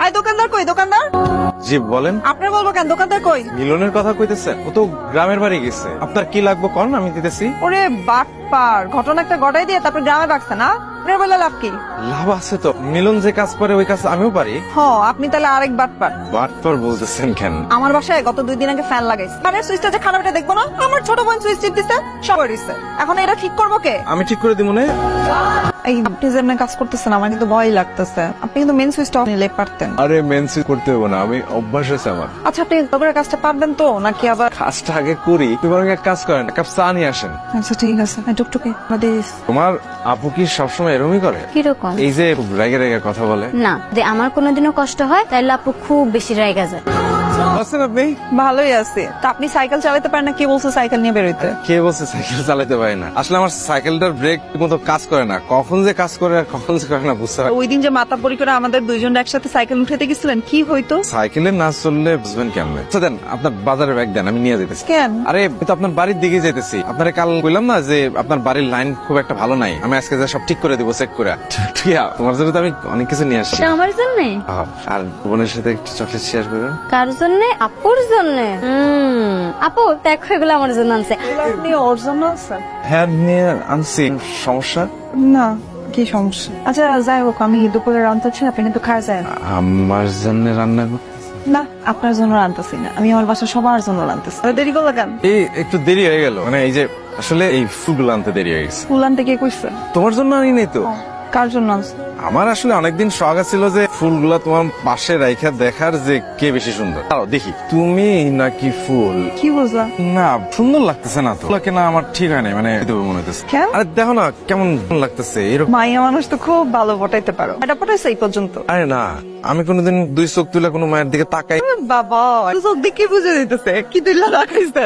I দোকানদার কই? দোকানদার জি বলেন। আপনার বলবো কেন? দোকানদার কই? মিলনের কথা কইতেছেন? ও তো গ্রামের বাড়ি গেছে। আপনার কি লাগবে কোন, আমি দিতেছি। ওরে বাটপার, ঘটনা একটা ঘটাই দিয়ে তারপর গ্রামে বাগছে না? আপনার বলে লাভ কি? লাভ আছে তো, মিলন যে কাজ করে ওই কাজ আমিও পারি। হ, আপনি তাহলে আরেক বাটপার। বাটপার বলতেছেন কেন? আমার বাসায় গত 2 দিন আগে ফ্যান লাগাইছে, ফ্যানের সুইচটা যে খারাপ এটা দেখবো না? আমার ছোট বোন সুইচ টিপ দিছে, সব হইছে। এখন এটা ঠিক করবো কে? আমি ঠিক করে দিব না। এই আপনি যেমন কাজ করতেছেন আমার কিন্তু ভয় লাগতেছে। আপনি কিন্তু মেন সুইচটা অফ নিলে পারতেন। আরে মেনসি করতে হবে না, আমি অভ্যাস আছে আমার। আচ্ছা, আপনি তবে কাজটা পারবেন তো নাকি আবার? কাজটা আগে করি, তুমি বরং এক কাজ করেন, এক কাপ চা নিয়ে আসেন। আচ্ছা ঠিক আছে, টুকটুকে দিস। তোমার আপু কি সবসময় এরকমই করে? কিরকম? এই যে খুব রেগে রেগে কথা বলে। না, যে আমার কোনোদিনও কষ্ট হয় তাহলে আপু খুব বেশি রাইগা যায়। আছেন আপনি? ভালোই আছে। তা আপনি সাইকেল চালাতে পারেন না? কে বলছে সাইকেল নিয়ে বেরোইতে? কে বলছে সাইকেল চালাতে পারি না? আসলে আমার সাইকেলটার ব্রেক মতো কাজ করে না, কখন যে কাজ করে আর কখন যে করে না বুঝতে পারি। ওই দিন যে মাথা পরি করে আমাদের দুইজন একসাথে সাইকেল উঠাতে গেছিলেন, কি হইতো? সাইকেলে না চললে বুঝবেন কেমনে? আচ্ছা দেন, আপনার বাজারের ব্যাগ দেন, আমি নিয়ে যেতেছি। কেন? আরে আমি তো আপনার বাড়ির দিকে যেতেছি। আপনার কাল বললাম না যে আপনার বাড়ির লাইন খুব একটা ভালো নাই, আমি আজকে যা সব ঠিক করে দিব চেক করে। ঠিক আছে, তোমার জন্য তো আমি অনেক কিছু নিয়ে আসছি। এটা আমার জন্য? আর বোনের সাথে একটু চকলেট শেয়ার করবেন। কার জন্য? আপুর জন্য। আপু দেখো, এগুলো আমার জন্য আনছে। আপনি ওর জন্য আছেন? হ্যাঁ নিয়ে আনছি। সমস্যা? না, কি সমস্যা? আচ্ছা যাই হোক, আমি দুপুরে রান্তাছি, আপনি কিন্তু খাওয়া যায় না। আমার জন্য রান্না করতে না, আপনার জন্য রান্তাছি না, আমি আমার বাসা সবার জন্য রান্তাছি। দেরি করলো কেন? এই একটু দেরি হয়ে গেল, মানে এই যে আসলে এই ফুলগুলো আনতে দেরি হয়ে গেছে। ফুল আনতে কে কইছে? তোমার জন্য আনি নাই তো। কার জন্য আনছে? আমার আসলে অনেকদিন শখ ছিল যে ফুলগুলা তোমার পাশে রাইখা দেখার যে কে বেশি সুন্দর। দাঁড়াও দেখি, তুমি নাকি ফুল? কি বুঝলা? না সুন্দর লাগতেছে না তো, কেনা আমার ঠিক হয় নাই, মানে দেবো মনে হইতেছে। কেন? আরে দেখো না কেমন লাগতেছে এরকম। মাইয়া মানুষ তো খুব ভালো পটাইতে পারো, এটা পটাইছে এই পর্যন্ত? আরে না, আমি কোনোদিন দুই চোখ তুলে কোনো মায়ের দিকে তাকাই। বাবা চোখ দেখে বুঝে দিতেছে কি দিল্লা রাখাইছে।